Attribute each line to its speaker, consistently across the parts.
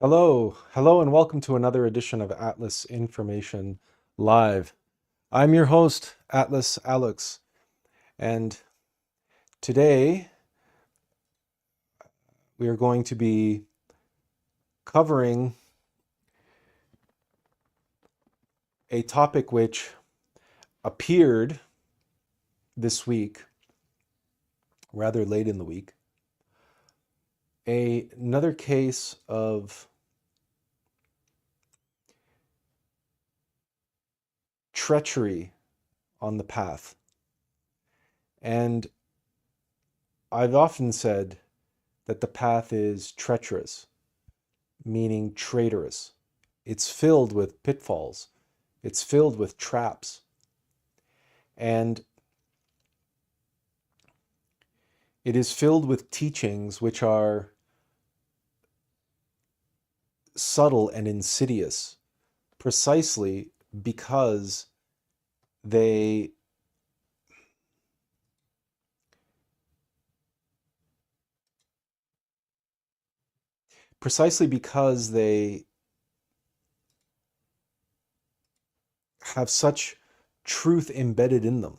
Speaker 1: Hello, and welcome to another edition of Atlas Information Live. I'm your host, Atlas Alex, and today we are going to be covering a topic which appeared this week, rather late in the week, another case of treachery on the path. And I've often said that the path is treacherous, meaning traitorous. It's filled with pitfalls. It's filled with traps. And it is filled with teachings which are subtle and insidious, precisely because they have such truth embedded in them.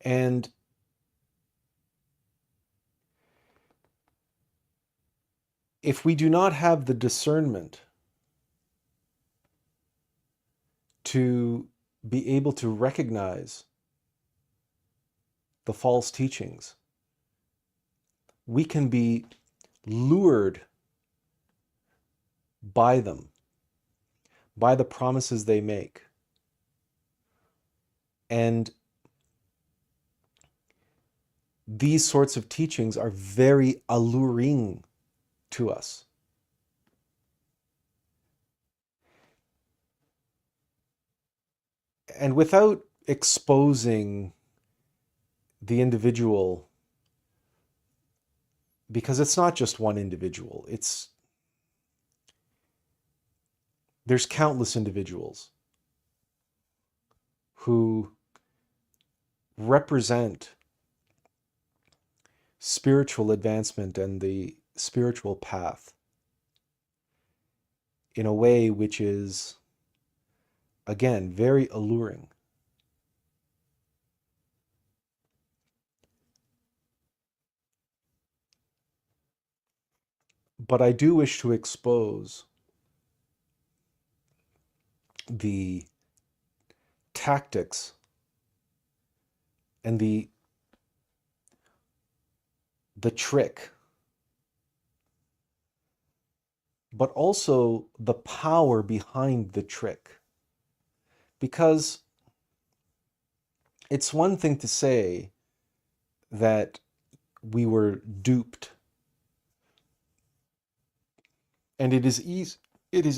Speaker 1: And if we do not have the discernment to be able to recognize the false teachings, we can be lured by them, by the promises they make. And these sorts of teachings are very alluring to us. And without exposing the individual, because it's not just one individual, there's countless individuals who represent spiritual advancement and the spiritual path in a way which is, again, very alluring. But I do wish to expose the tactics and the trick, but also the power behind the trick. Because it's one thing to say that we were duped, and it is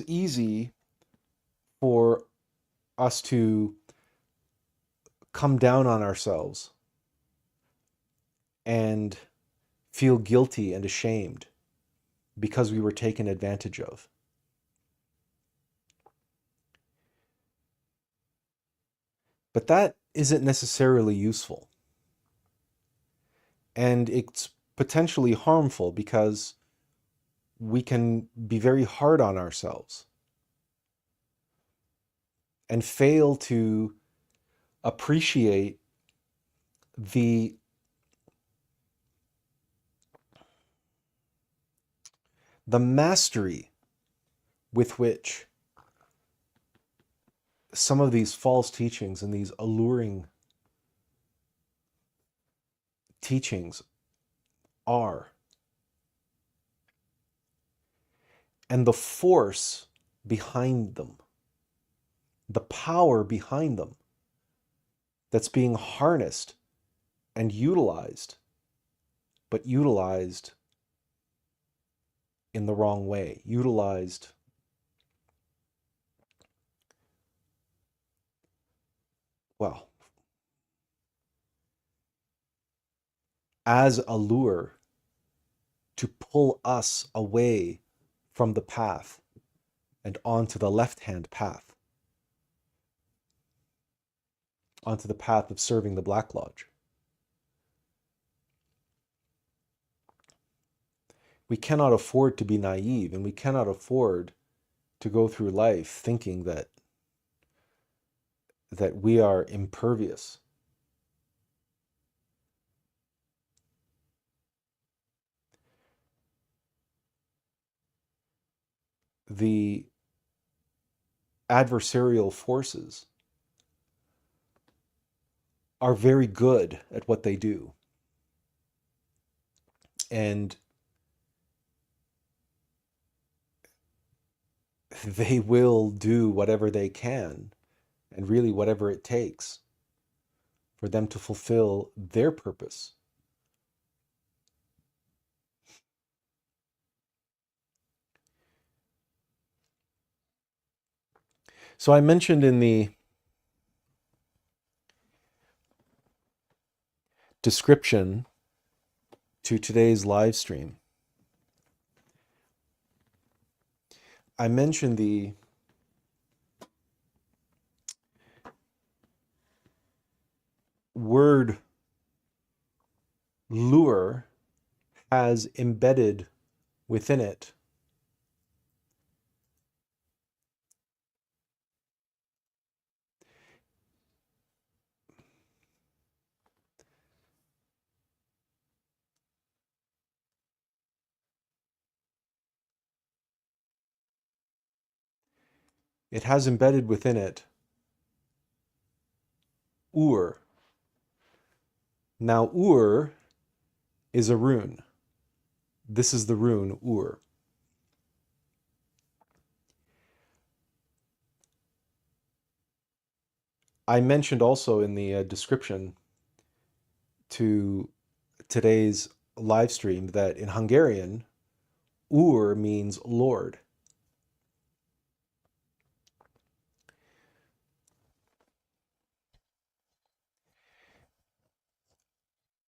Speaker 1: easy for us to come down on ourselves and feel guilty and ashamed because we were taken advantage of. But that isn't necessarily useful. And it's potentially harmful because we can be very hard on ourselves and fail to appreciate the mastery with which some of these false teachings and these alluring teachings are. And the force behind them, the power behind them, that's being harnessed and utilized, but utilized in the wrong way, utilized well, as a lure to pull us away from the path and onto the left-hand path, onto the path of serving the Black Lodge. we cannot afford to be naive, and we cannot afford to go through life thinking that we are impervious. The adversarial forces are very good at what they do. And they will do whatever they can, and really whatever it takes, for them to fulfill their purpose. So I mentioned in the description to today's live stream, I mentioned the word lure has embedded within it ur. Now ur is a rune. This is the rune ur. I mentioned also in the description to today's live stream that in Hungarian, ur means Lord.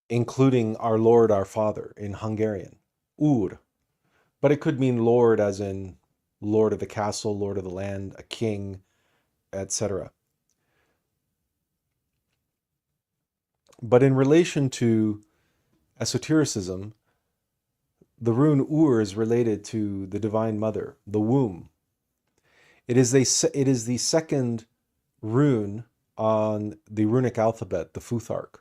Speaker 1: Including our Lord, our Father in Hungarian, ur. But it could mean Lord as in Lord of the castle, Lord of the land, a king, etc. But in relation to esotericism, the rune ur is related to the Divine Mother, the womb. It is the second rune on the runic alphabet, the Futhark.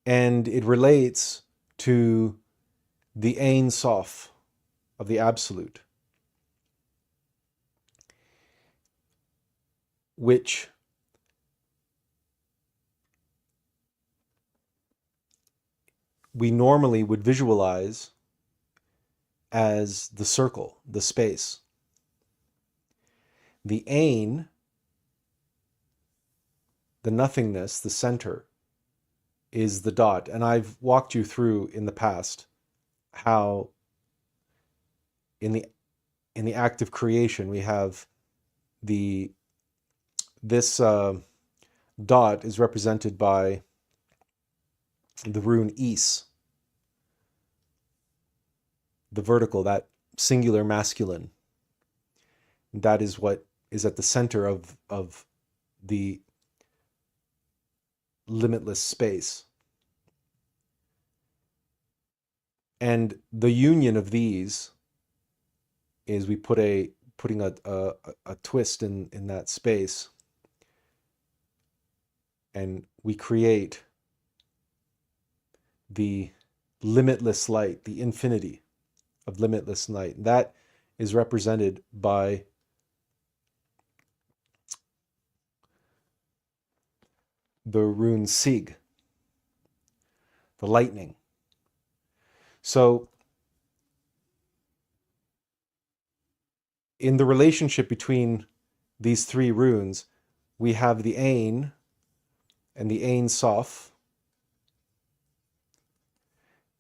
Speaker 1: And it relates to the Ein Sof of the Absolute, which we normally would visualize as the circle, the space. The Ein, the nothingness, the center, is the dot. And I've walked you through in the past how in the act of creation we have this dot is represented by the rune is, the vertical, that singular masculine. That is what is at the center of the limitless space. And the union of these is we putting a twist in that space, and we create the limitless light, the infinity of limitless light. That is represented by the rune sig, the lightning. So in the relationship between these three runes, we have the Ein and the Ein Sof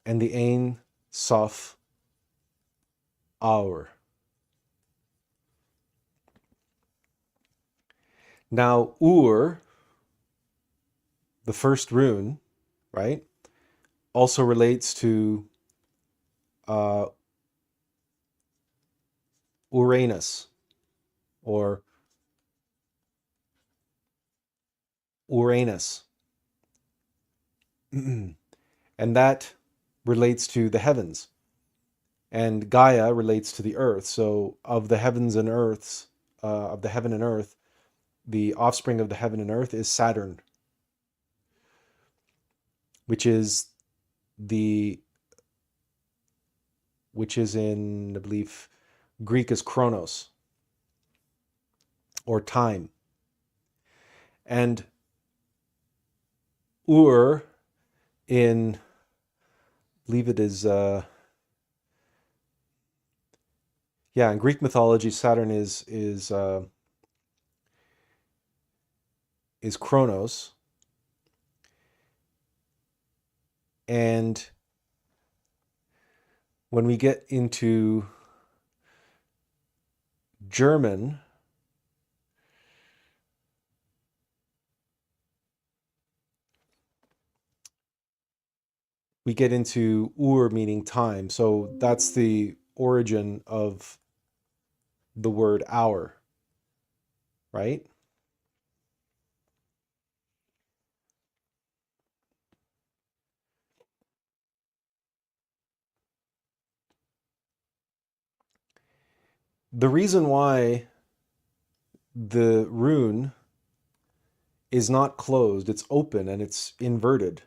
Speaker 1: and the Ein Sof Aur. Now, Ur, the first rune, right, also relates to Uranus, or Uranus. And that relates to the heavens, and Gaia relates to the earth. So of the heavens and earths, of the heaven and earth, the offspring of the heaven and earth is Saturn, which is the which is in, I believe, Greek is chronos, or time. And Ur, in, I believe it is, in Greek mythology, Saturn is chronos, and when we get into German, we get into Ur, meaning time. So that's the origin of the word hour, right? The reason why the rune is not closed, it's open and it's inverted,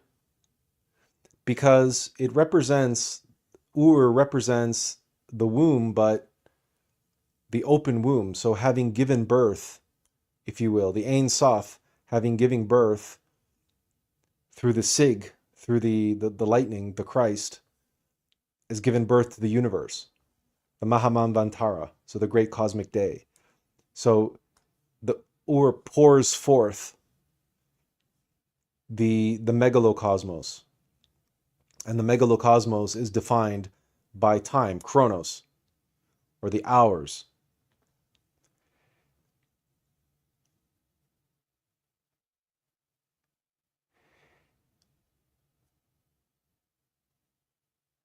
Speaker 1: because it represents, Ur represents the womb, but the open womb. So having given birth, if you will, the Ein Sof, having given birth through the Sig, through the lightning, the Christ, has given birth to the universe, the Mahamamvantara, so the great cosmic day. So the Ur pours forth the megalocosmos, and the megalocosmos is defined by time, chronos, or the hours.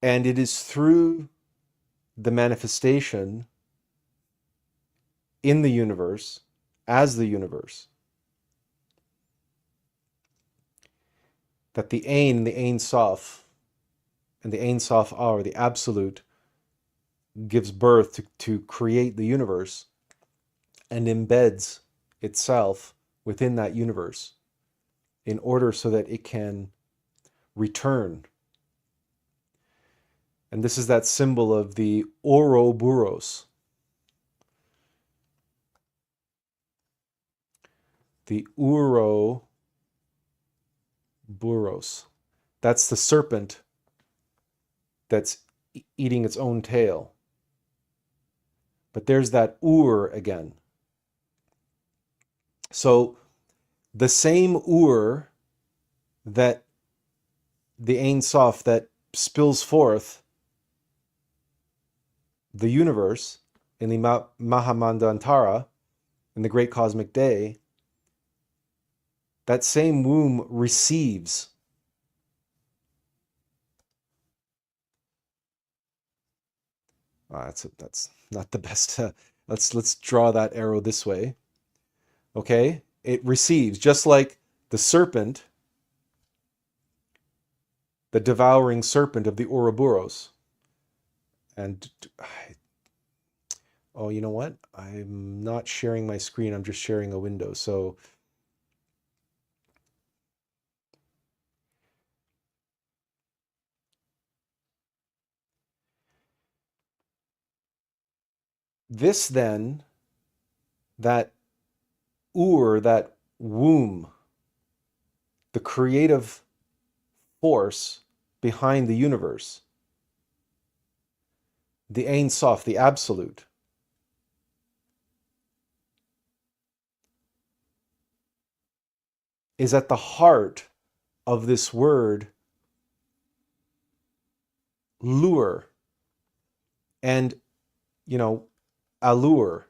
Speaker 1: And it is through the manifestation in the universe, as the universe, that the Ein, the Ein Sof, and the Ein Sof Ar, the Absolute, gives birth to create the universe and embeds itself within that universe in order so that it can return. And this is that symbol of the Ouroboros, the Ouroboros. That's the serpent that's eating its own tail. But there's that Ur again. So the same Ur that the Ein Sof that spills forth the universe in the Mahamandantara, in the great cosmic day, that same womb receives that's not the best. Let's draw that arrow this way. Okay, it receives, just like the serpent, the devouring serpent of the Ouroboros. And oh, you know what? I'm not sharing my screen. I'm just sharing a window. So this then, that Ur, that womb, the creative force behind the universe, the Ein Sof, the Absolute, is at the heart of this word lure, and, allure.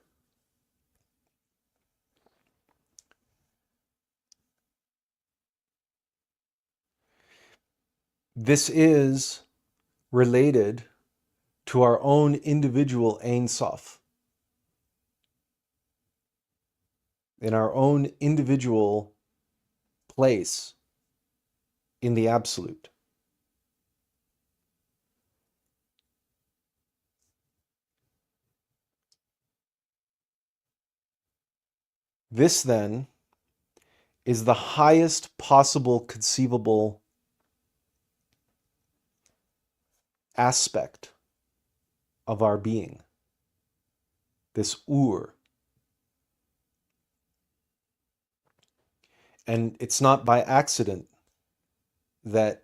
Speaker 1: This is related to our own individual Ein Sof, in our own individual place in the Absolute. This then is the highest possible conceivable aspect of our being, this ur. And it's not by accident that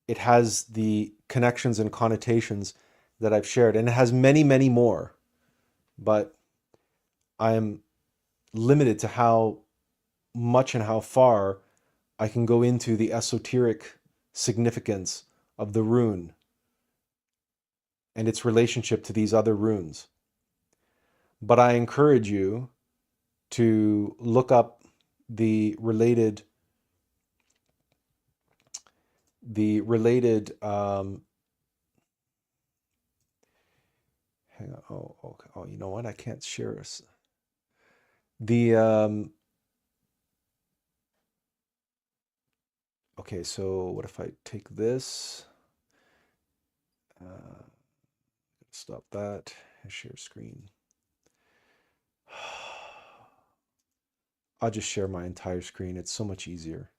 Speaker 1: it has the connections and connotations that I've shared. And it has many, many more. But I am limited to how much and how far I can go into the esoteric significance of the rune and its relationship to these other runes. But I encourage you to look up the related hang on, oh, you know what? I can't share this. Okay, so what if I take this? Stop that. Share screen. I'll just share my entire screen. It's so much easier.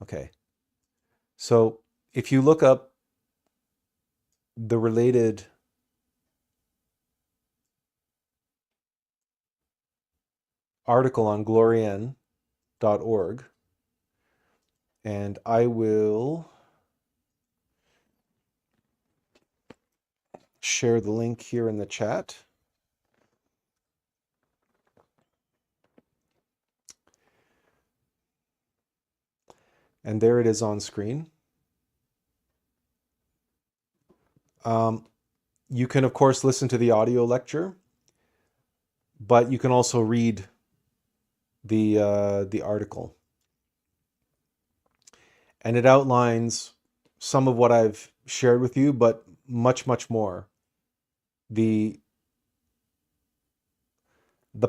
Speaker 1: Okay. So if you look up the related article on glorian.org, and I will share the link here in the chat. And there it is on screen. You can, of course, listen to the audio lecture, but you can also read the article. And it outlines some of what I've shared with you, but much, much more. The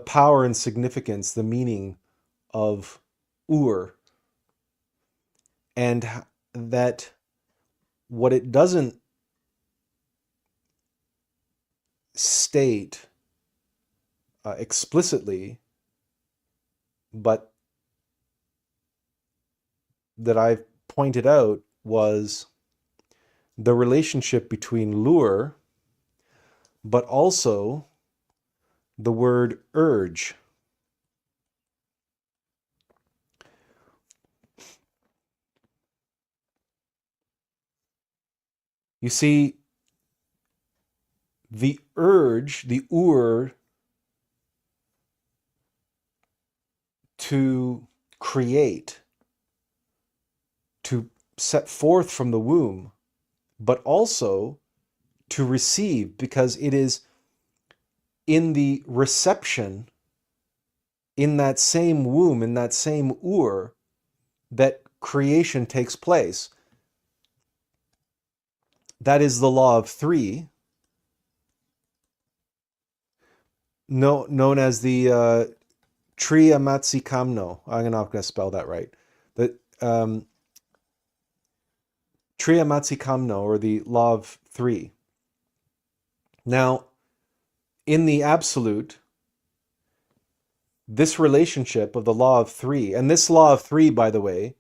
Speaker 1: power and significance, the meaning of ur, and that what it doesn't state explicitly, but that I've pointed out, was the relationship between lure, but also the word urge. You see, the urge, the ur, to create, to set forth from the womb, but also to receive, because it is in the reception, in that same womb, in that same ur, that creation takes place. That is the law of three, known as the Triamatzikamno. I'm not going to spell that right. The Triamatzikamno, or the law of three. Now, in the absolute, this relationship of the law of three, and this law of three, by the way,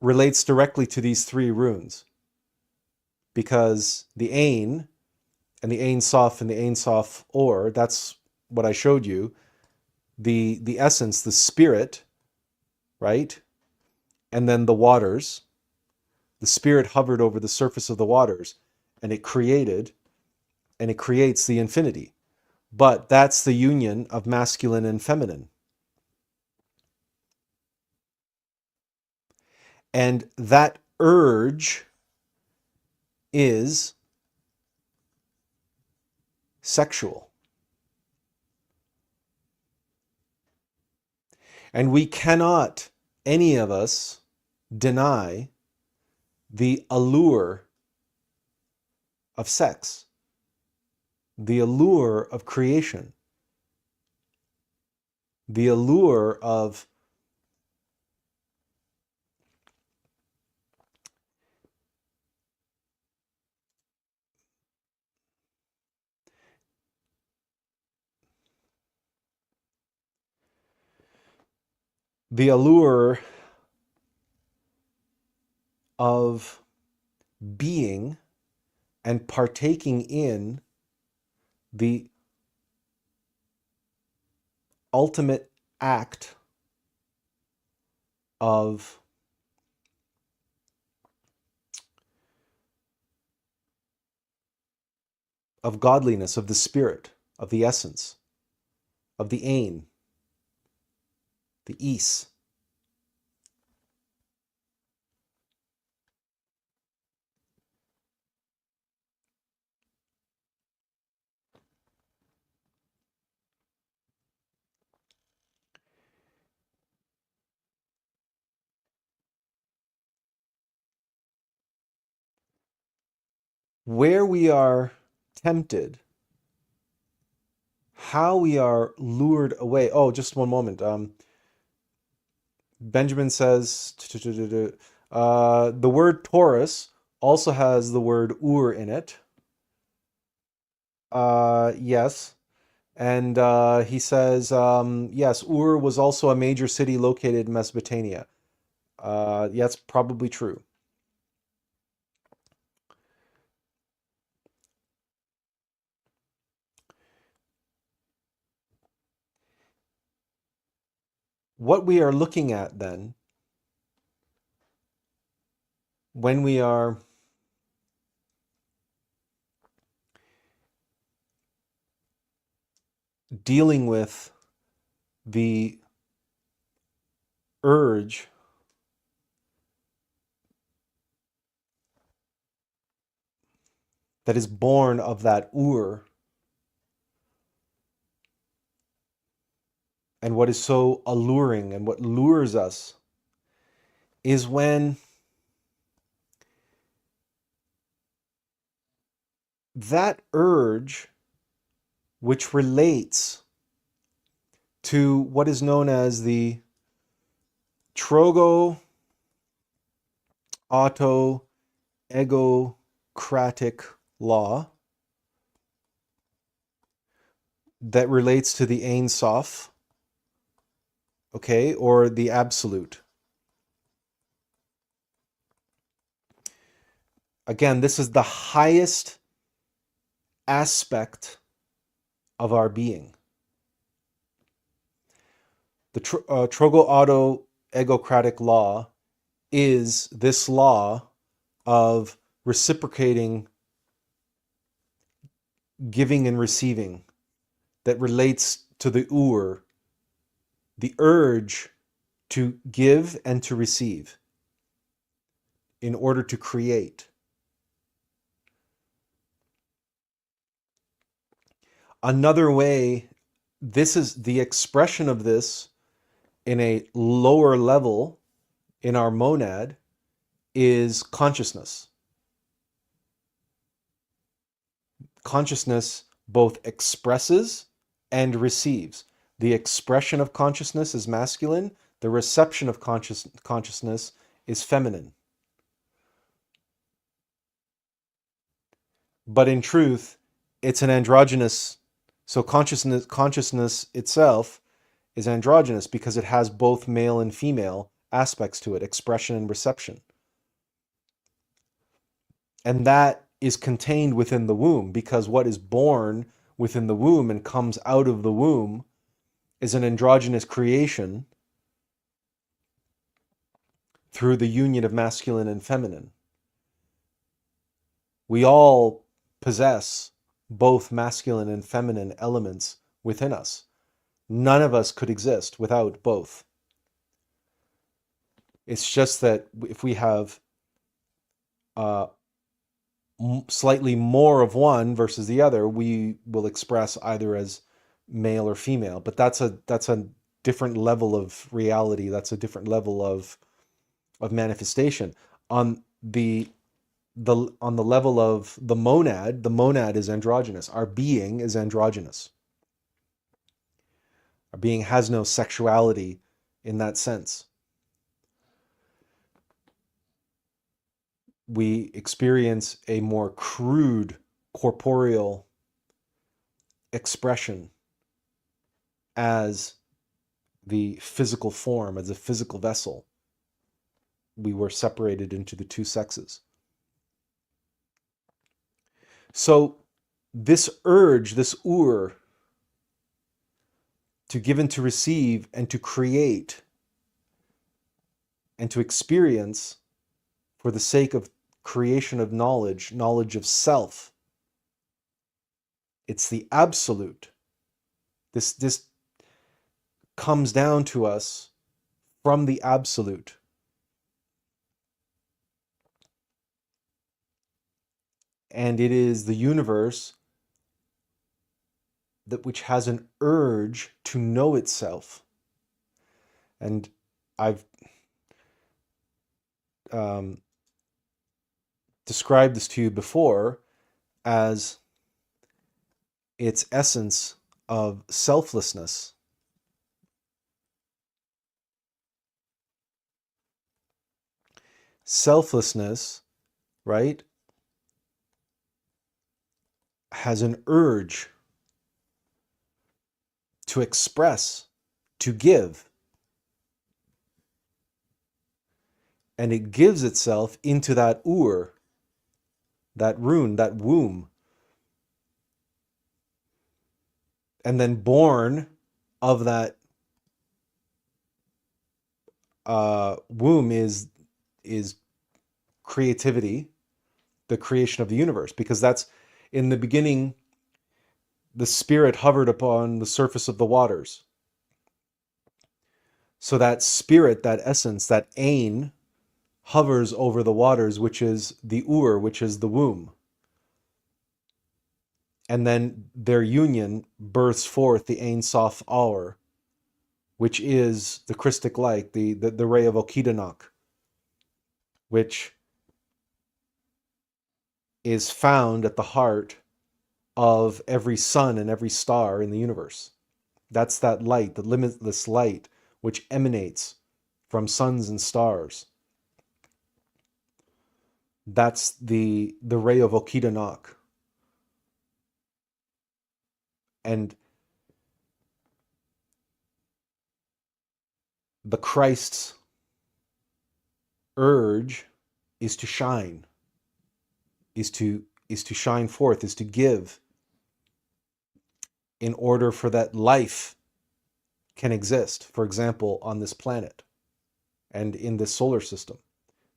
Speaker 1: relates directly to these three runes, because the Ain and the Ein Sof and the Ein Sof Or, that's what I showed you, the essence, the spirit, right? And then the waters. The spirit hovered over the surface of the waters, and it created, and it creates the infinity. But that's the union of masculine and feminine. And that urge is sexual. And we cannot, any of us, deny the allure of sex, the allure of creation, the allure of the allure of being and partaking in the ultimate act of godliness, of the spirit, of the essence, of the ain, the is. Where we are tempted, how we are lured away. Oh, just one moment. Benjamin says the word Taurus also has the word Ur in it. Yes. And he says, yes, Ur was also a major city located in Mesopotamia. Yeah, that's probably true. What we are looking at then, when we are dealing with the urge that is born of that Ur, and what is so alluring and what lures us is when that urge, which relates to what is known as the trogo auto egocratic law, that relates to the Ein Sof, okay, or the absolute. Again, this is the highest aspect of our being. The trogo auto egocratic law is this law of reciprocating giving and receiving that relates to the ur, the urge to give and to receive in order to create. Another way, this is the expression of this in a lower level in our monad, is consciousness. Consciousness both expresses and receives. The expression of consciousness is masculine, the reception of consciousness is feminine. But in truth, it's an androgynous, so consciousness itself is androgynous because it has both male and female aspects to it, expression and reception. And that is contained within the womb, because what is born within the womb and comes out of the womb is an androgynous creation through the union of masculine and feminine. We all possess both masculine and feminine elements within us. None of us could exist without both. It's just that if we have slightly more of one versus the other, we will express either as male or female. But that's a different level of reality. That's a different level of manifestation. On the level of the monad is androgynous. Our being is androgynous. Our being has no sexuality in that sense. We experience a more crude corporeal expression as the physical form, as a physical vessel, we were separated into the two sexes. So this urge, this to give and to receive and to create and to experience for the sake of creation of knowledge, knowledge of self, it's the absolute. This comes down to us from the absolute. And it is the universe that which has an urge to know itself. And I've described this to you before as its essence of selflessness. Selflessness, right, has an urge to express, to give. And it gives itself into that that rune, that womb. And then born of that womb is creativity, the creation of the universe, because that's in the beginning, the spirit hovered upon the surface of the waters. So that spirit, that essence, that ain, hovers over the waters, which is the which is the womb. And then their union births forth the Ein Sof Aur, which is the Christic light, the ray of Okidanok, which is found at the heart of every sun and every star in the universe. That's that light, the limitless light, which emanates from suns and stars. That's the ray of Okidanok. And the Christ's urge is to shine, is to shine forth, is to give, in order for that life can exist, for example, on this planet and in this solar system.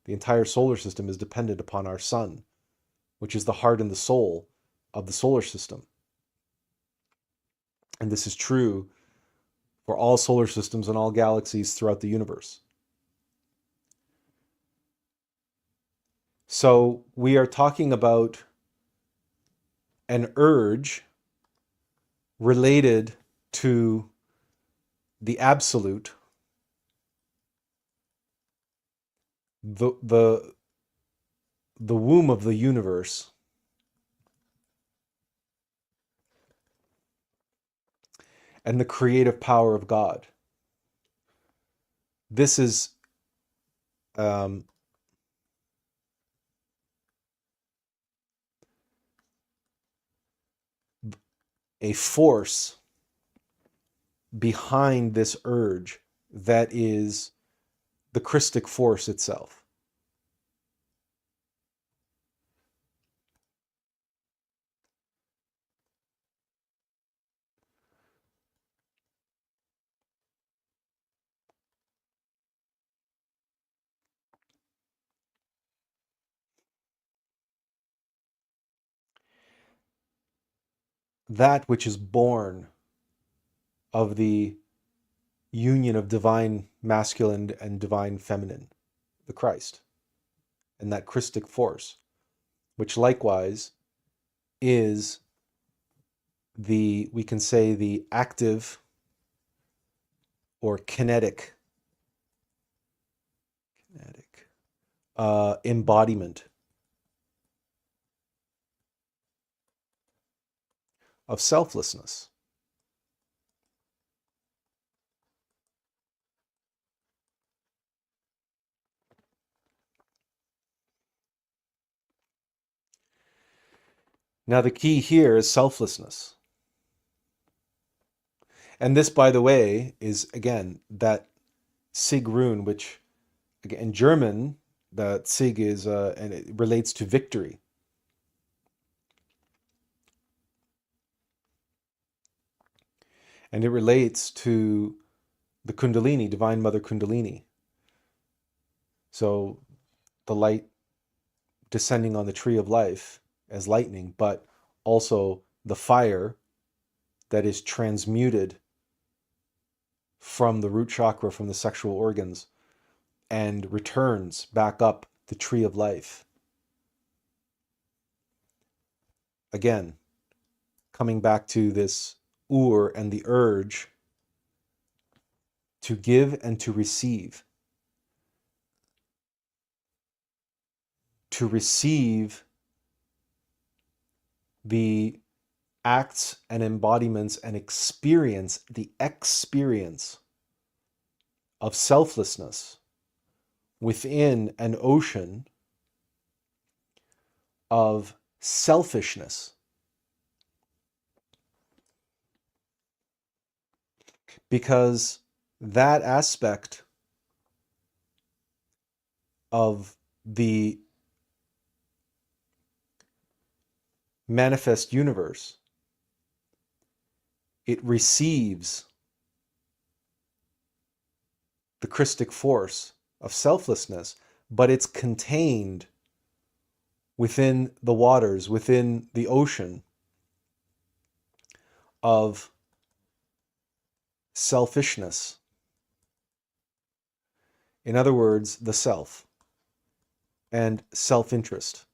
Speaker 1: The entire solar system is dependent upon our sun, which is the heart and the soul of the solar system. And this is true for all solar systems and all galaxies throughout the universe. So we are talking about an urge related to the absolute, the womb of the universe, and the creative power of God. This is a force behind this urge that is the Christic force itself. That which is born of the union of divine masculine and divine feminine, the Christ, and that Christic force, which likewise is we can say the active or kinetic embodiment of selflessness. Now the key here is selflessness. And this, by the way, is again that Sig rune, which again in German, the Sig is and it relates to victory. And it relates to the Kundalini, Divine Mother Kundalini. So the light descending on the tree of life as lightning, but also the fire that is transmuted from the root chakra, from the sexual organs, and returns back up the tree of life. Again, coming back to this and the urge to give and to receive. To receive the acts and embodiments and experience, the experience of selflessness within an ocean of selfishness. Because that aspect of the manifest universe, it receives the Christic force of selflessness, but it's contained within the waters, within the ocean of selfishness. In other words, the self and self-interest.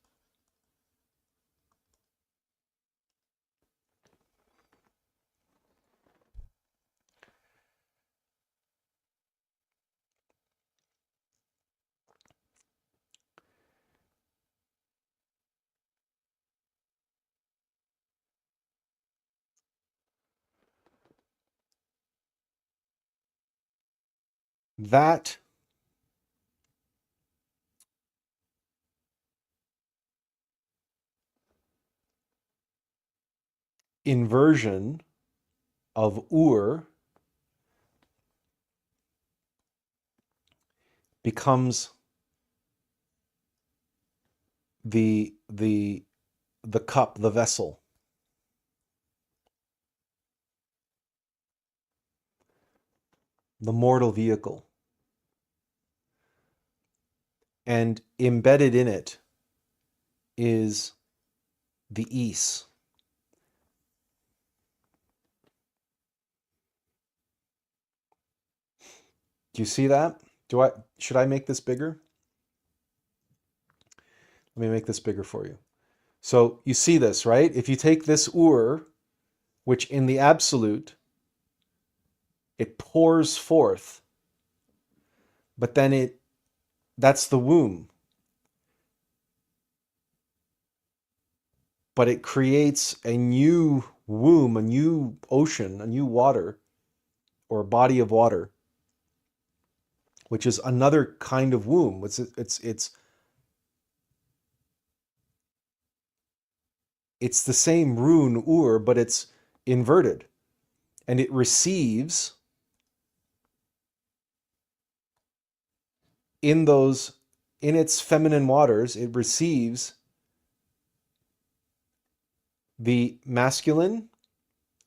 Speaker 1: That inversion of becomes the cup, the vessel. The mortal vehicle. And embedded in it is the ease. Do you see that? Should I make this bigger? Let me make this bigger for you. So you see this, right? If you take this which in the absolute, it pours forth, but then that's the womb. But it creates a new womb, a new ocean, a new water, or a body of water, which is another kind of womb. It's the same rune but it's inverted, and it receives in its feminine waters. It receives the masculine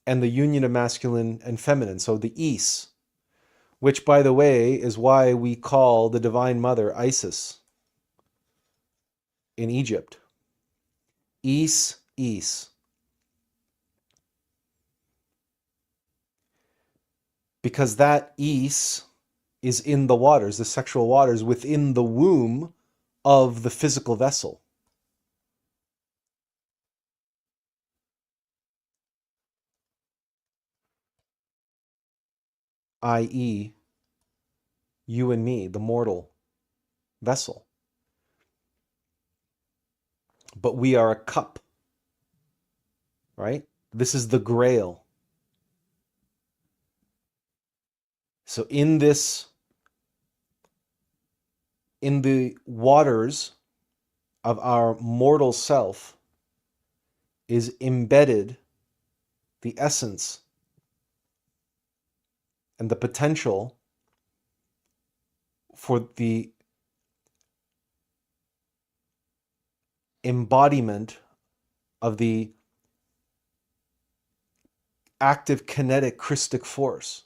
Speaker 1: and the union of masculine and feminine. So the Is, which, by the way, is why we call the Divine Mother Isis in Egypt. Is. Because that Is in the waters, the sexual waters, within the womb of the physical vessel. I.e., you and me, the mortal vessel. But we are a cup, right? This is the grail. So in the waters of our mortal self is embedded the essence and the potential for the embodiment of the active kinetic Christic force.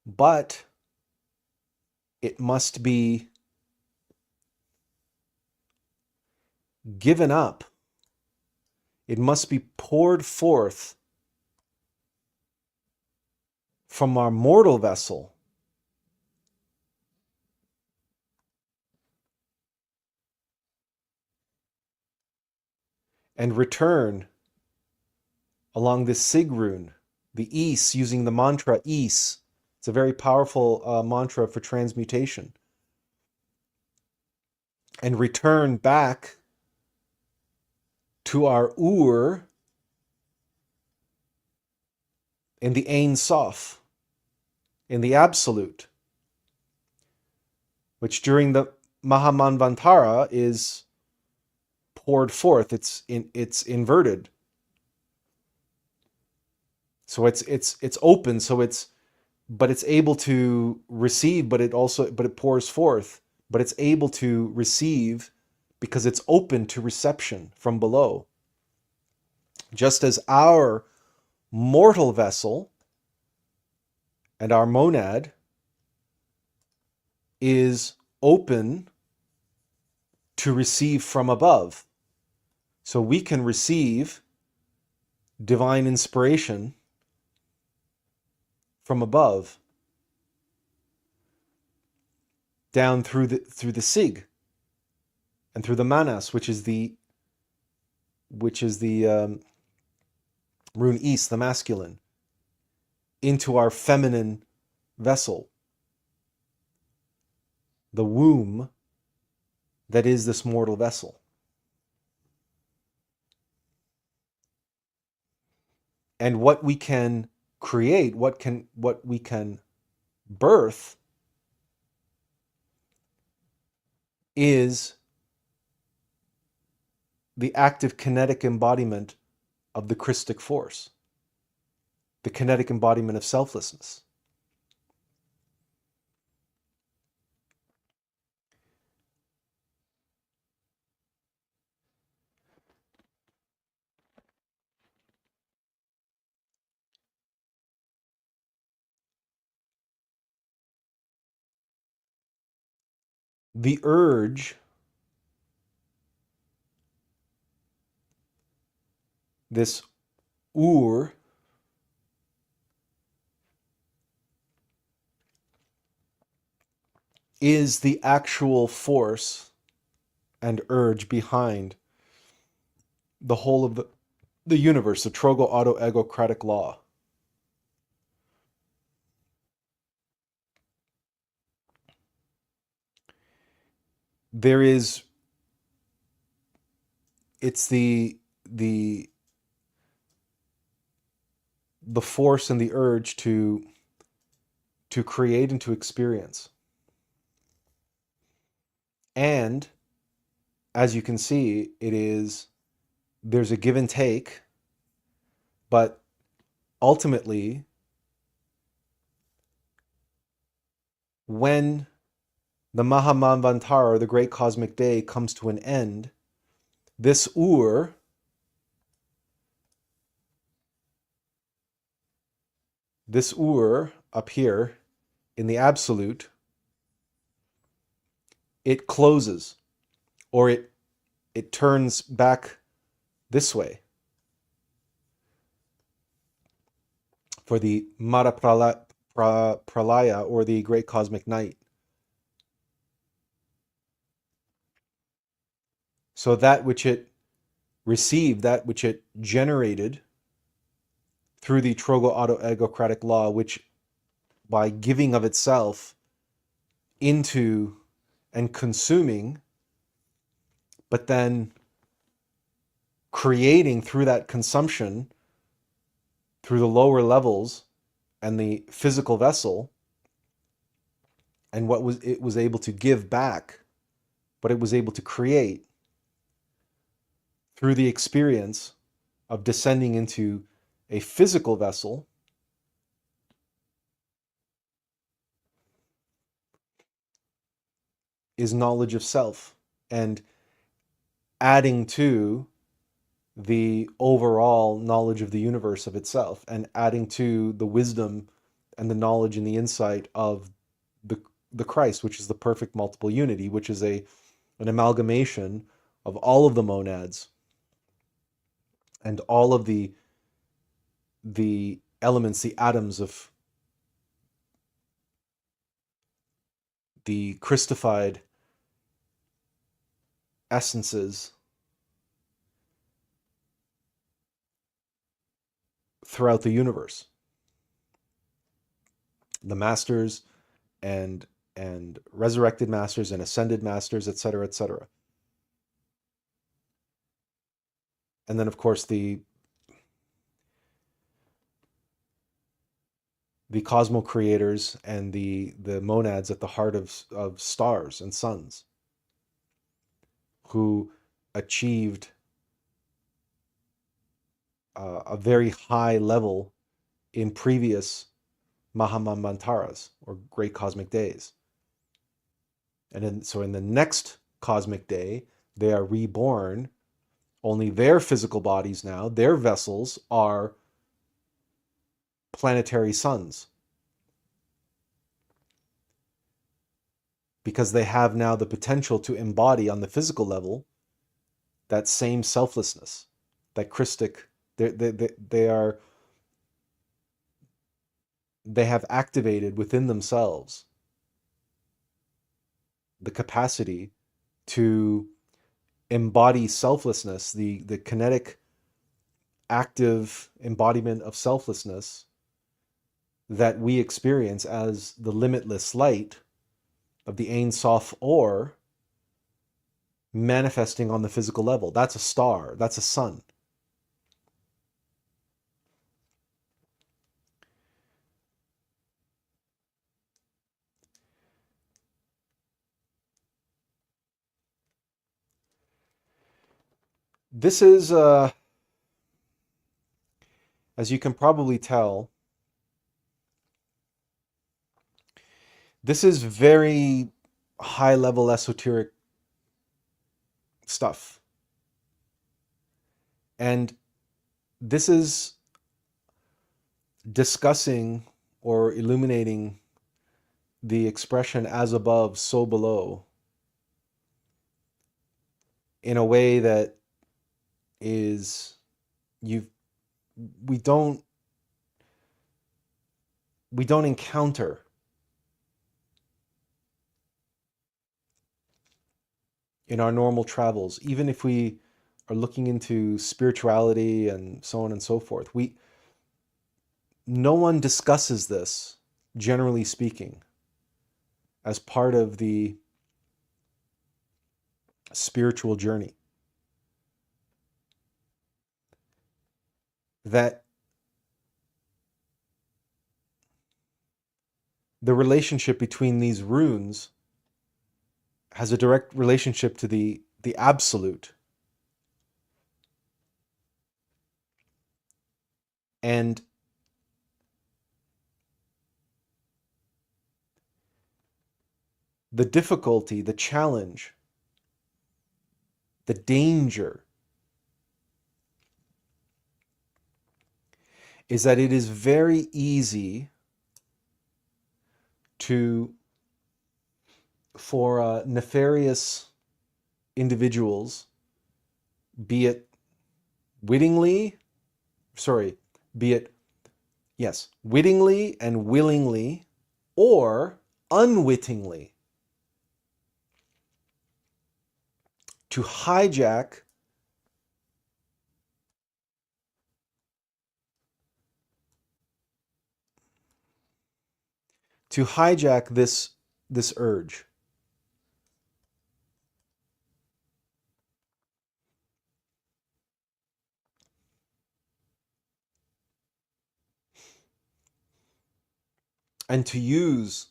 Speaker 1: But it must be given up. It must be poured forth from our mortal vessel and return along this sig rune, the Is, using the mantra Is. It's a very powerful mantra for transmutation. And return back to our Ur in the Ein Sof, in the Absolute, which during the Mahamanvantara is poured forth. It's inverted. So it's open. So it's able to receive, but it pours forth. But it's able to receive because it's open to reception from below. Just as our mortal vessel and our monad is open to receive from above. So we can receive divine inspiration from above down through the sig and through the manas, which is the rune Is, the masculine, into our feminine vessel, the womb that is this mortal vessel. And what we can create, what we can birth, is the active kinetic embodiment of the Christic force, the kinetic embodiment of selflessness. The urge, this Ur, is the actual force and urge behind the whole of the universe, the trogo auto egocratic law. It's the force and the urge to create and to experience. And as you can see, there's a give and take, but ultimately, when the Mahamanvantara, or the great cosmic day, comes to an end, this Ur up here in the absolute, it closes, or it turns back this way for the Mara Pralaya, or the great cosmic night. So that which it received, that which it generated through the trogo auto egocratic law, which by giving of itself into and consuming, but then creating through that consumption, through the lower levels and the physical vessel, and it was able to give back, what it was able to create through the experience of descending into a physical vessel is knowledge of self, and adding to the overall knowledge of the universe of itself, and adding to the wisdom and the knowledge and the insight of the Christ, which is the perfect multiple unity, which is an amalgamation of all of the monads and all of the elements, the atoms of the Christified essences throughout the universe. The masters and resurrected masters and ascended masters, etc., etc. And then, of course, the cosmo creators and the monads at the heart of stars and suns, who achieved a very high level in previous Mahamantaras, or great cosmic days. And so in the next cosmic day, they are reborn. Only their physical bodies now, their vessels, are planetary suns, because they have now the potential to embody on the physical level that same selflessness, that Christic. They have activated within themselves the capacity to embody selflessness, the kinetic, active embodiment of selflessness that we experience as the limitless light of the Ein Sof Or manifesting on the physical level. That's a star, that's a sun. This is, as you can probably tell, this is very high level esoteric stuff. And this is discussing or illuminating the expression as above, so below, in a way that is, we don't encounter in our normal travels. Even if we are looking into spirituality and so on and so forth, no one discusses this, generally speaking, as part of the spiritual journey. That the relationship between these runes has a direct relationship to the absolute. And the difficulty, the challenge, the danger is that it is very easy for nefarious individuals, be it wittingly and willingly, or unwittingly, to hijack this urge. And to use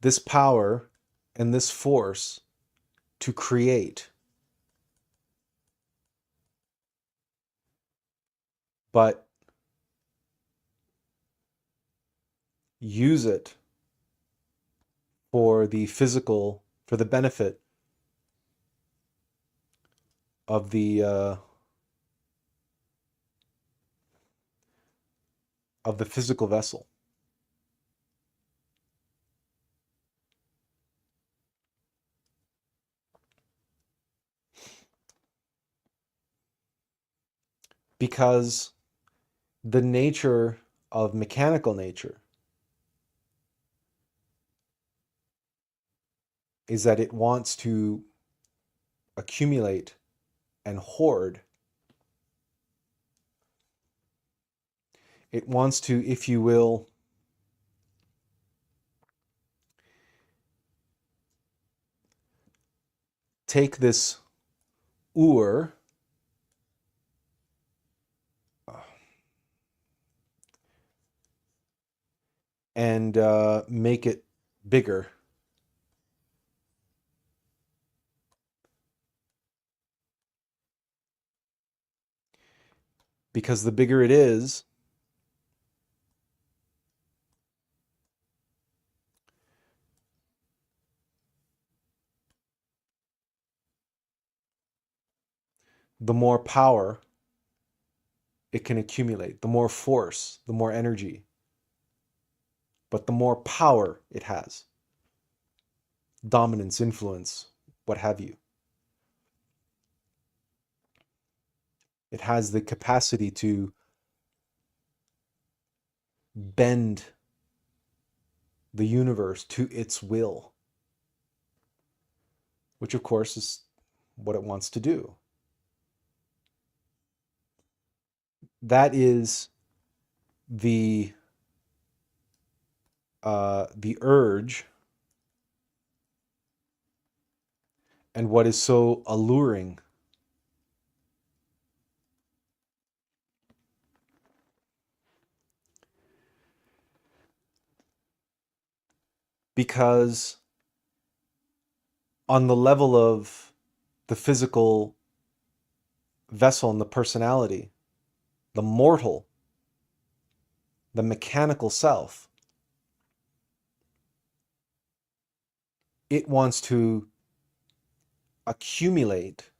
Speaker 1: this power and this force to create but use it for the physical, for the benefit of the physical vessel. Because the nature of mechanical nature is that it wants to accumulate and hoard. It wants to, if you will, take this ur and make it bigger. Because the bigger it is, the more power it can accumulate, the more force, the more energy, but the more power it has. Dominance, influence, what have you. It has the capacity to bend the universe to its will, which of course is what it wants to do. That is the urge and what is so alluring. Because on the level of the physical vessel and the personality, the mortal, the mechanical self, it wants to accumulate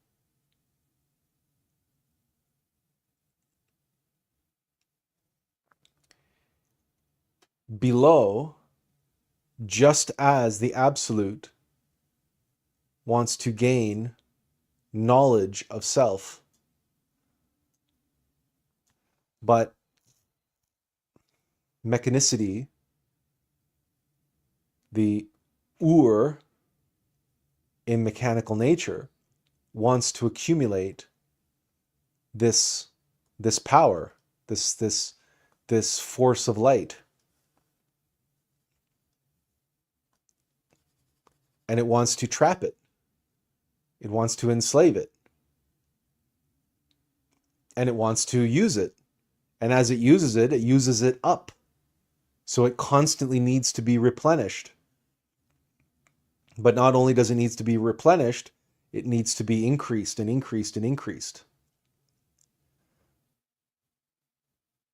Speaker 1: below, just as the absolute wants to gain knowledge of self. But mechanicity, the ur in mechanical nature, wants to accumulate this power, this force of light. And it wants to trap it. It wants to enslave it. And it wants to use it. And as it uses it up. So it constantly needs to be replenished. But not only does it need to be replenished, it needs to be increased and increased and increased.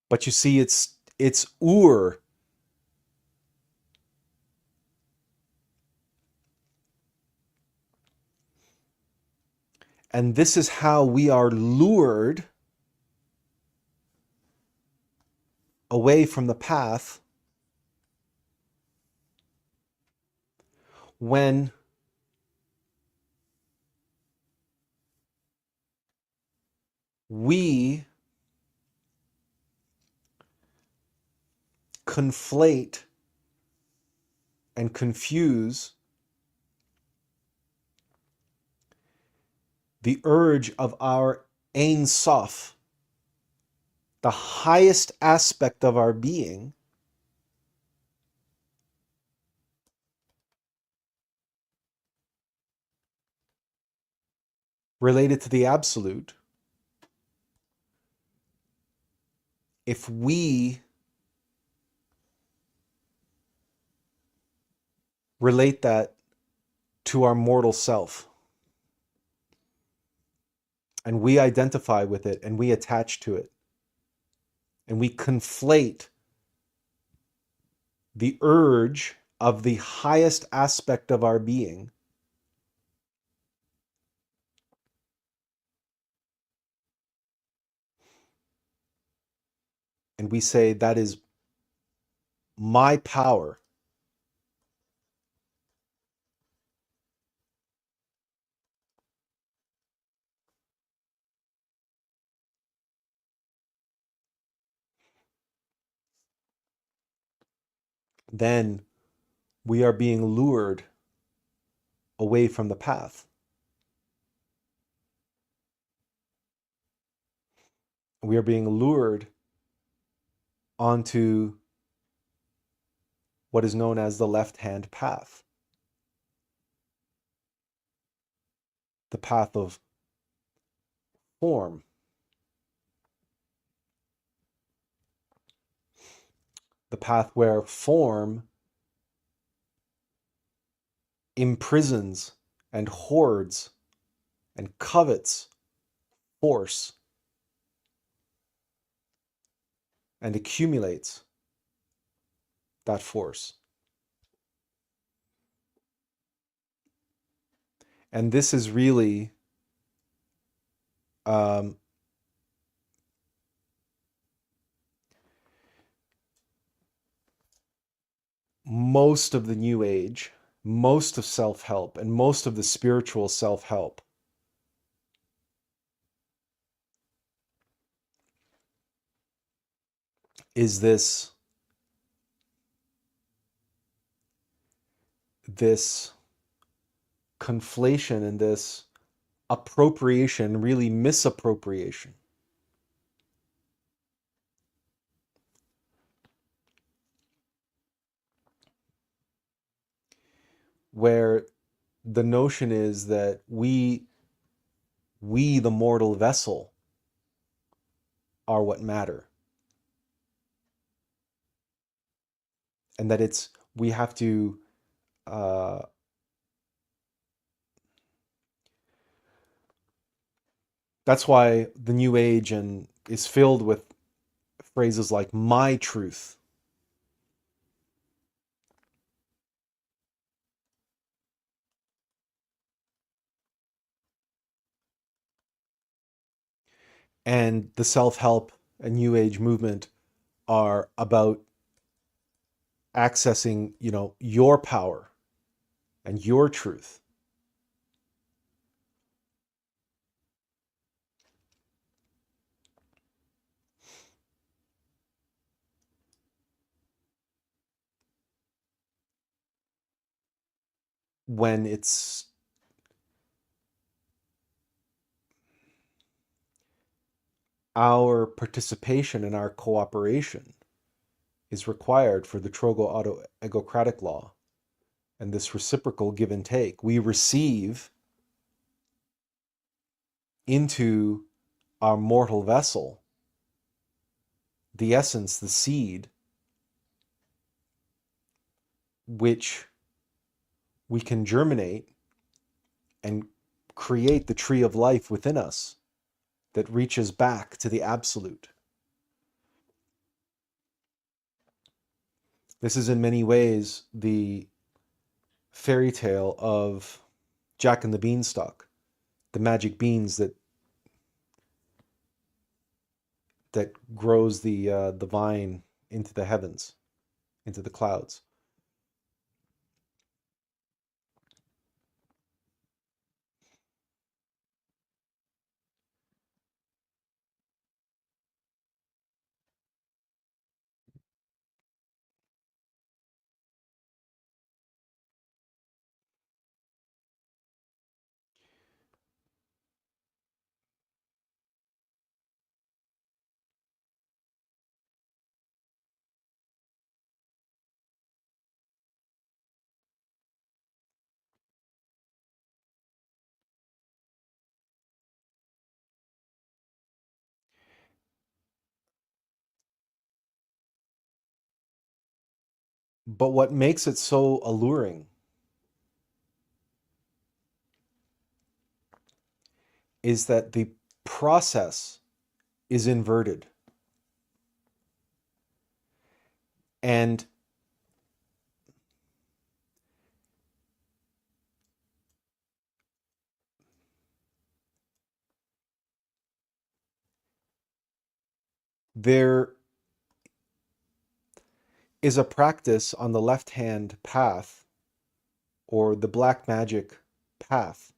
Speaker 1: But you see, it's ur. And this is how we are lured away from the path when we conflate and confuse the urge of our Ein Sof, the highest aspect of our being, related to the absolute. If we relate that to our mortal self, and we identify with it and we attach to it, and we conflate the urge of the highest aspect of our being and we say that is my power, then we are being lured away from the path. We are being lured onto what is known as the left-hand path, the path of form, the path where form imprisons and hoards and covets force and accumulates that force. And this is really most of the New Age, most of self-help, and most of the spiritual self-help is this conflation and this appropriation, really misappropriation. Where the notion is that we the mortal vessel are what matter, and that we have to that's why the New Age is filled with phrases like my truth. And the self-help and New Age movement are about accessing, your power and your truth. When it's our participation and our cooperation is required for the Trogo-Auto-Egocratic law and this reciprocal give and take. We receive into our mortal vessel the essence, the seed, which we can germinate and create the tree of life within us that reaches back to the absolute. This is in many ways the fairy tale of Jack and the Beanstalk, the magic beans that grows the vine into the heavens, into the clouds. But what makes it so alluring is that the process is inverted. And there is a practice on the left-hand path, or the black magic path,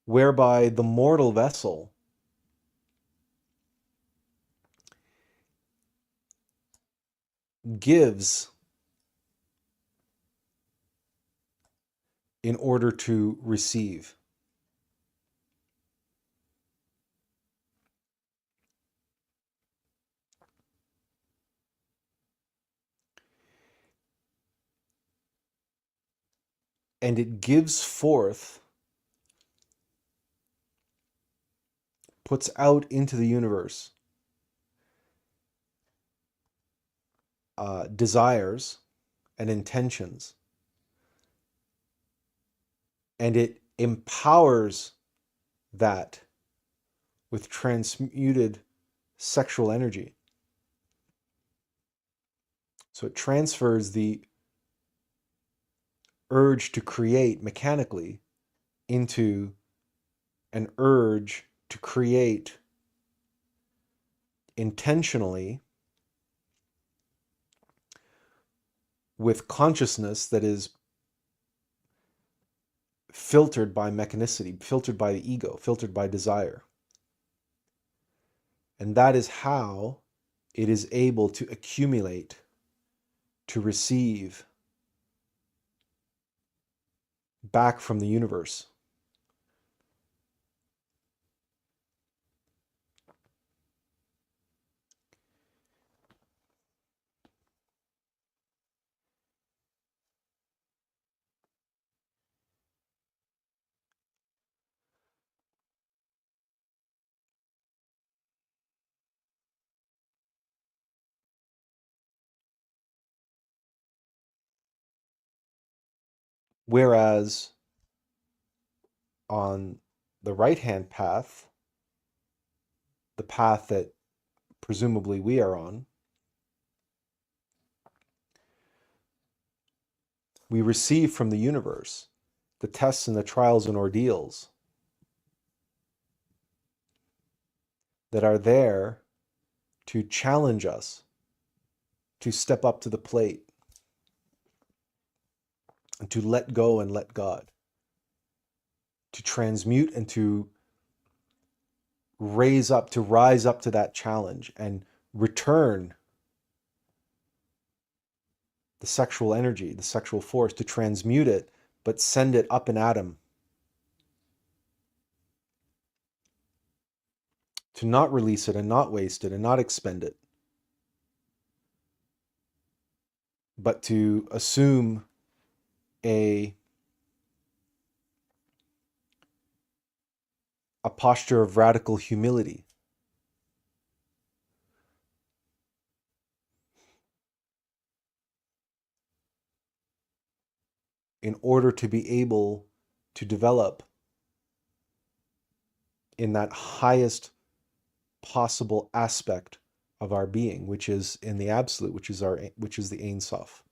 Speaker 1: whereby the mortal vessel gives in order to receive. And it gives forth, puts out into the universe desires and intentions, and it empowers that with transmuted sexual energy. So it transfers the urge to create mechanically into an urge to create intentionally with consciousness that is filtered by mechanicity, filtered by the ego, filtered by desire. And that is how it is able to accumulate, to receive back from the universe. Whereas on the right-hand path, the path that presumably we are on, we receive from the universe the tests and the trials and ordeals that are there to challenge us to step up to the plate and to let go and let God, to transmute and to rise up to that challenge and return the sexual energy, the sexual force, to transmute it, but send it up an atom, to not release it and not waste it and not expend it, but to assume a posture of radical humility. In order to be able to develop in that highest possible aspect of our being, which is in the absolute, which is the Ein Sof.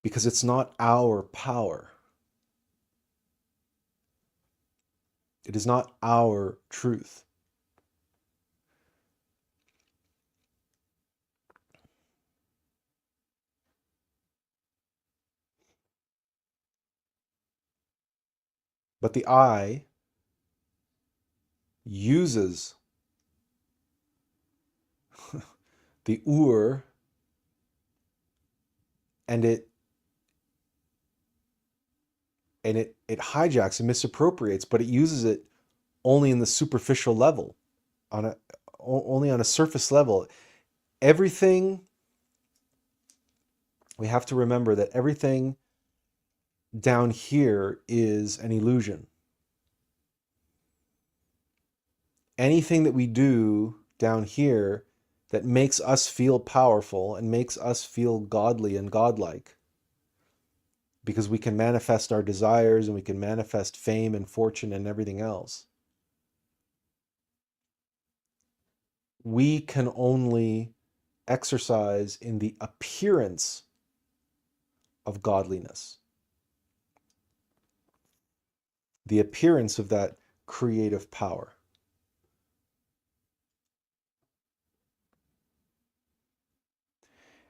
Speaker 1: Because it's not our power. It is not our truth. But the I uses the Ur, and it hijacks and misappropriates, but it uses it only in the superficial level, only on a surface level. Everything, we have to remember that everything down here is an illusion. Anything that we do down here that makes us feel powerful and makes us feel godly and godlike, because we can manifest our desires and we can manifest fame and fortune and everything else. We can only exercise in the appearance of godliness, the appearance of that creative power.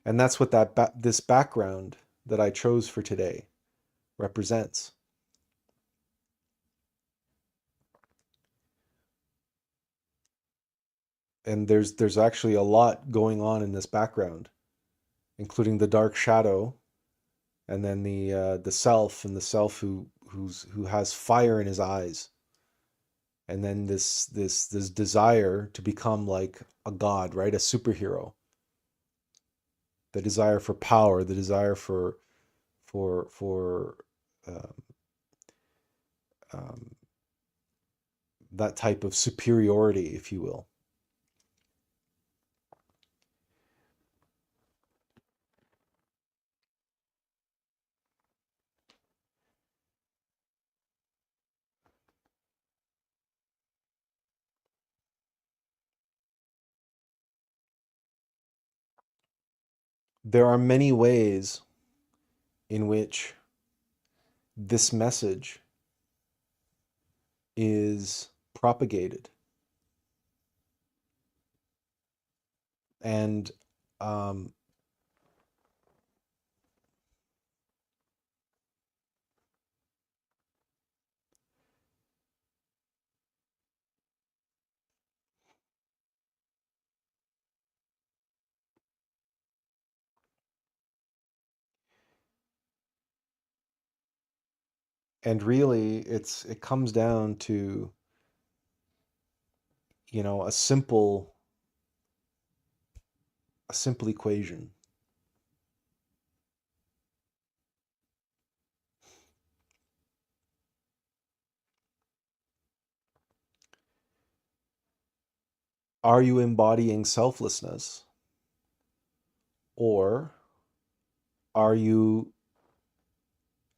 Speaker 1: And that's what this background that I chose for today represents. And there's actually a lot going on in this background, including the dark shadow, and then the self, and the self who has fire in his eyes, and then this desire to become like a god, right? A superhero. The desire for power, the desire for um, um, that type of superiority, if you will. There are many ways in which this message is propagated. And um, and really it comes down to, a simple equation. Are you embodying selflessness, or are you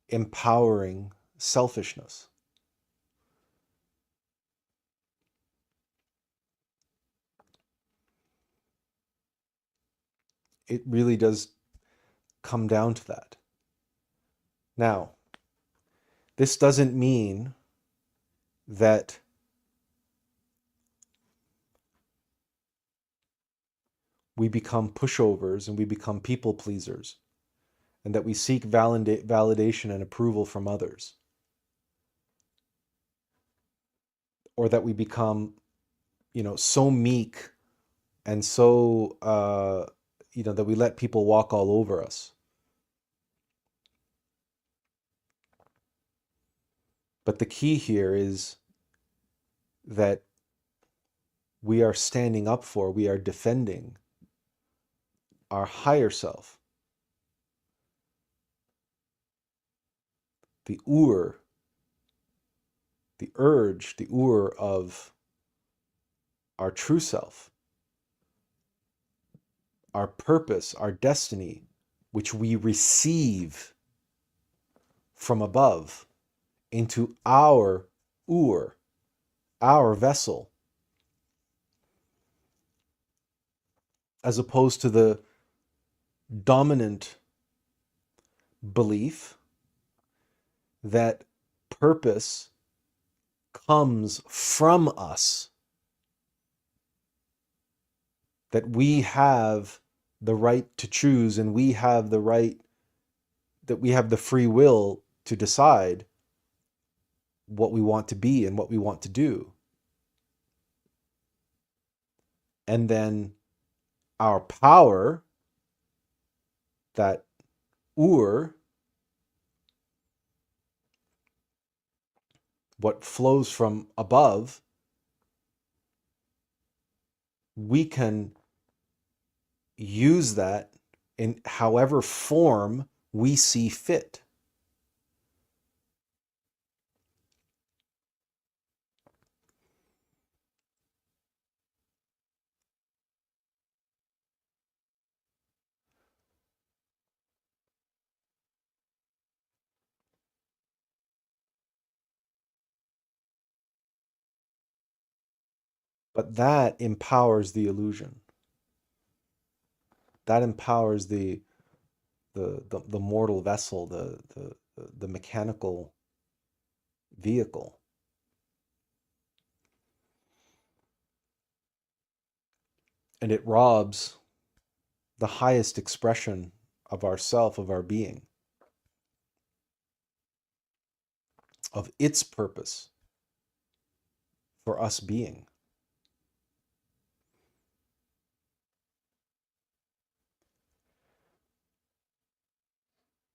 Speaker 1: empowering selfishness? It really does come down to that. Now, this doesn't mean that we become pushovers and we become people pleasers, and that we seek validation and approval from others, or that we become, so meek and so, that we let people walk all over us. But the key here is that we are standing up for, we are defending our higher self, the the urge, the of our true self, our purpose, our destiny, which we receive from above into our our vessel, as opposed to the dominant belief that purpose comes from us, that we have the right to choose, and we have the right, that we have the free will to decide what we want to be and what we want to do. And then our power, that ur, what flows from above, we can use that in however form we see fit. But that empowers the illusion. That empowers the mortal vessel, the mechanical vehicle. And it robs the highest expression of ourself, of our being, of its purpose for us being.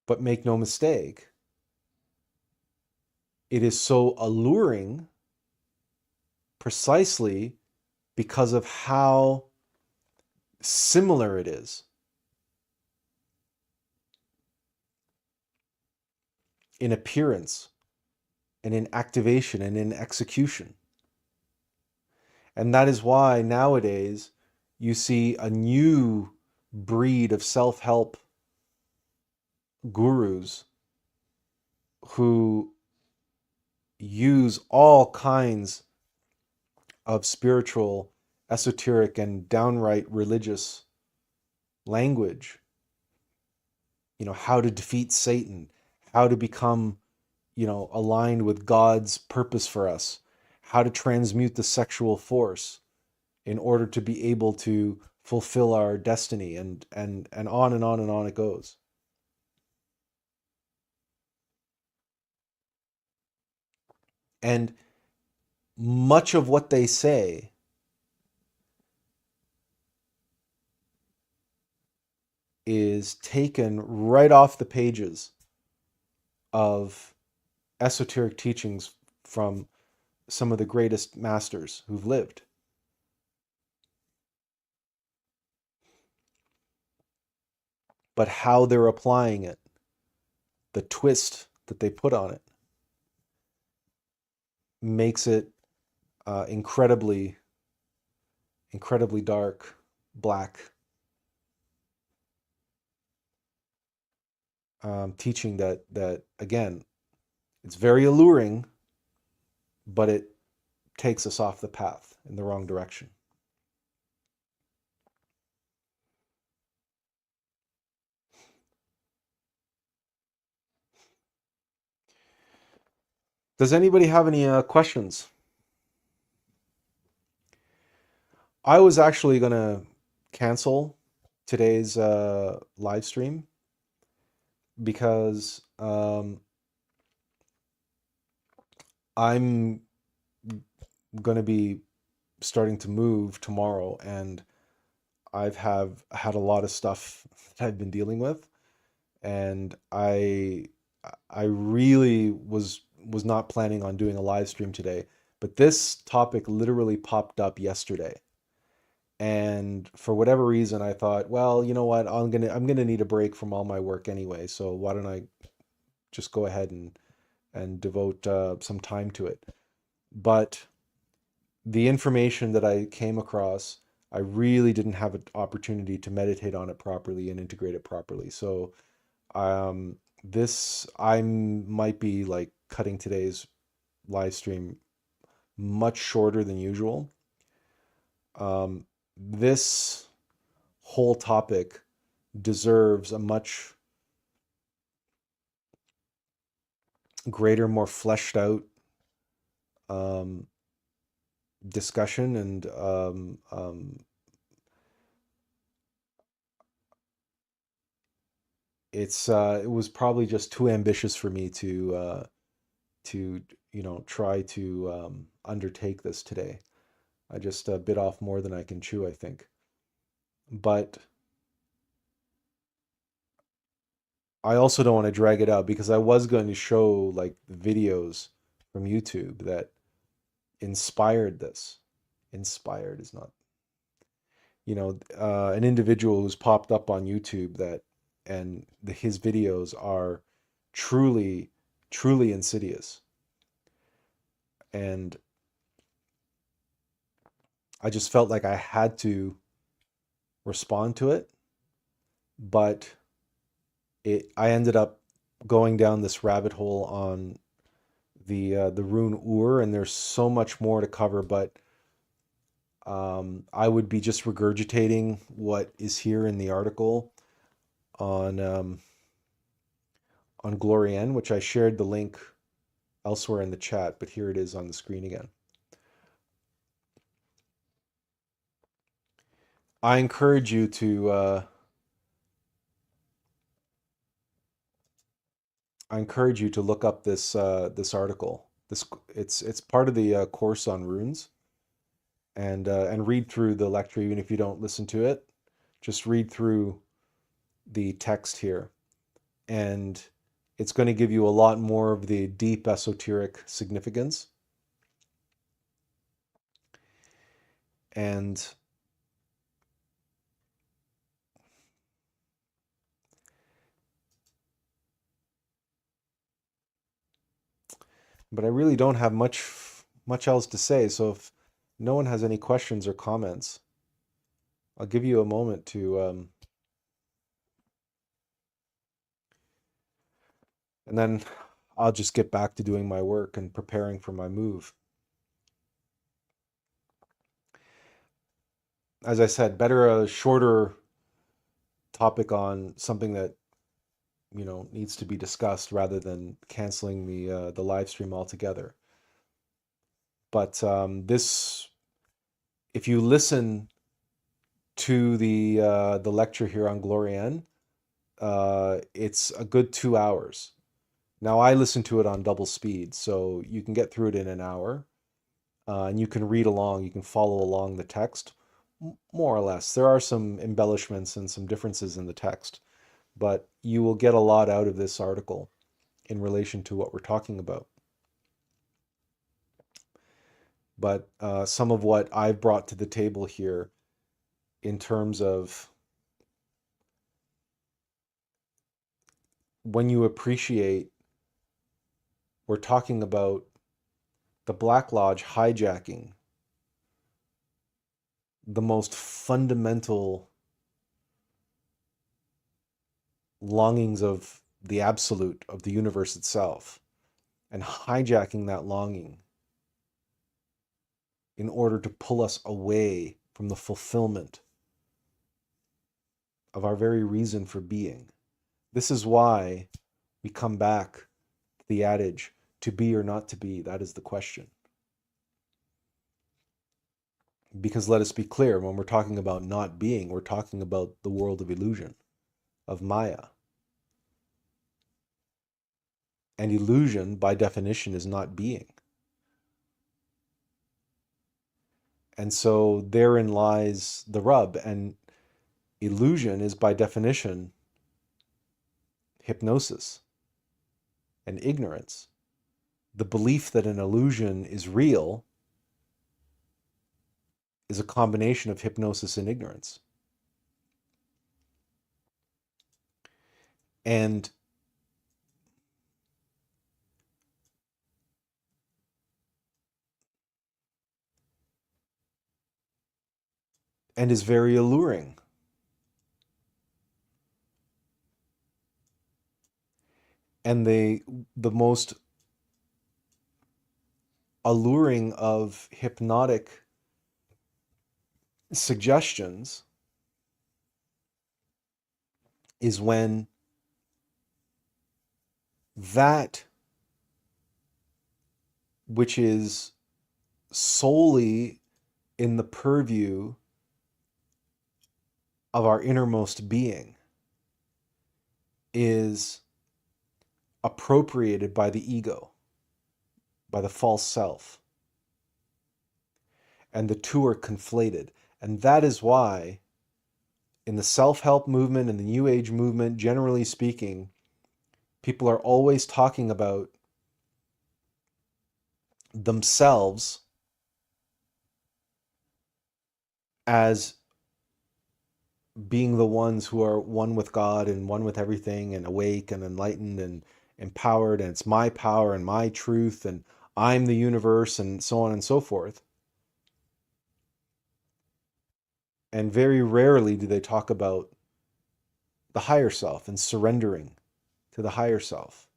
Speaker 1: But make no mistake, it is so alluring precisely because of how similar it is in appearance and in activation and in execution. And that is why nowadays you see a new breed of self-help gurus who use all kinds of spiritual, esoteric, and downright religious language. How to defeat Satan, how to become, aligned with God's purpose for us, how to transmute the sexual force in order to be able to fulfill our destiny, and on and on and on it goes. And much of what they say is taken right off the pages of esoteric teachings from some of the greatest masters who've lived. But how they're applying it, the twist that they put on it, makes it incredibly, incredibly dark, black teaching that again, it's very alluring, but it takes us off the path in the wrong direction. Does anybody have any questions? I was actually going to cancel today's live stream because I'm going to be starting to move tomorrow, and have had a lot of stuff that I've been dealing with, and I really was not planning on doing a live stream today, but this topic literally popped up yesterday. And for whatever reason, I thought, well, you know what? I'm gonna need a break from all my work anyway. So why don't I just go ahead and devote some time to it? But the information that I came across, I really didn't have an opportunity to meditate on it properly and integrate it properly. So this I might be like cutting today's live stream much shorter than usual. This whole topic deserves a much greater, more fleshed out um, discussion, and it was probably just too ambitious for me to try to undertake this today. I just bit off more than I can chew, I think. But I also don't want to drag it out because I was going to show like videos from YouTube that inspired this. Inspired is not, an individual who's popped up on YouTube that, and his videos are truly, truly insidious. And I just felt like I had to respond to it, but I ended up going down this rabbit hole on the rune and there's so much more to cover. But I would be just regurgitating what is here in the article on Glorian, which I shared the link elsewhere in the chat, but here it is on the screen again. I encourage you to look up this this article. It's part of the course on runes, and read through the lecture even if you don't listen to it. Just read through the text here, and it's going to give you a lot more of the deep esoteric significance. And but I really don't have much else to say. So if no one has any questions or comments, I'll give you a moment to and then I'll just get back to doing my work and preparing for my move. As I said, better a shorter topic on something that needs to be discussed rather than canceling the live stream altogether. But this, if you listen to the lecture here on Glorian, it's a good 2 hours. Now I listen to it on double speed, so you can get through it in an hour, and you can read along, you can follow along the text, more or less. There are some embellishments and some differences in the text, but you will get a lot out of this article in relation to what we're talking about. But some of what I've brought to the table here in terms of when you appreciate, we're talking about the Black Lodge hijacking the most fundamental longings of the absolute, of the universe itself, and hijacking that longing in order to pull us away from the fulfillment of our very reason for being. This is why we come back to the adage, to be or not to be, that is the question. Because let us be clear, when we're talking about not being, we're talking about the world of illusion, of Maya. And illusion, by definition, is not being. And so therein lies the rub. And illusion is, by definition, hypnosis and ignorance. The belief that an illusion is real is a combination of hypnosis and ignorance. And is very alluring. And the most alluring of hypnotic suggestions is when that which is solely in the purview of our innermost being is appropriated by the ego, by the false self. And the two are conflated. And that is why in the self-help movement and the New Age movement, generally speaking, people are always talking about themselves as being the ones who are one with God and one with everything and awake and enlightened and empowered, and it's my power and my truth and I'm the universe and so on and so forth. And very rarely do they talk about the higher self and surrendering to the higher self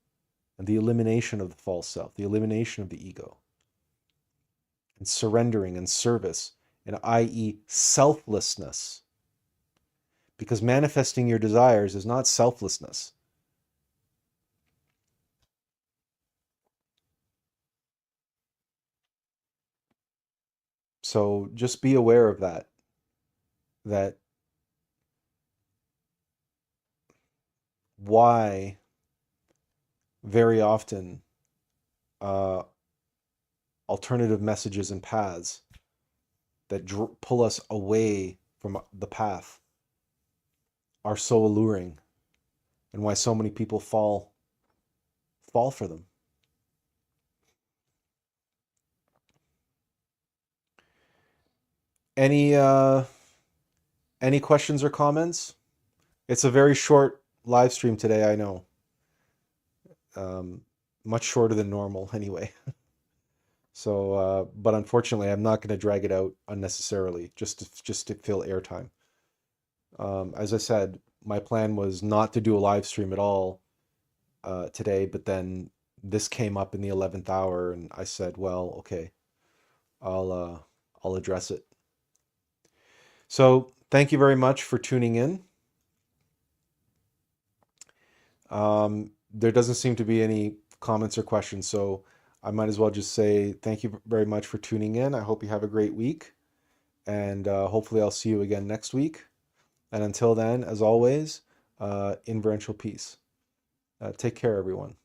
Speaker 1: and the elimination of the false self, the elimination of the ego, and surrendering and service and i.e. selflessness. Because manifesting your desires is not selflessness. So just be aware of that, that why very often uh, alternative messages and paths that pull us away from the path are so alluring, and why so many people fall for them. Any any questions or comments? It's a very short live stream today, I know. Um, Much shorter than normal anyway. So, but unfortunately, I'm not going to drag it out unnecessarily just to fill airtime. As I said, my plan was not to do a live stream at all today, but then this came up in the 11th hour, and I said, well, okay, I'll address it. So, thank you very much for tuning in. There doesn't seem to be any comments or questions, so I might as well just say thank you very much for tuning in. I hope you have a great week, and hopefully I'll see you again next week. And until then, as always, inferential peace. Take care, everyone.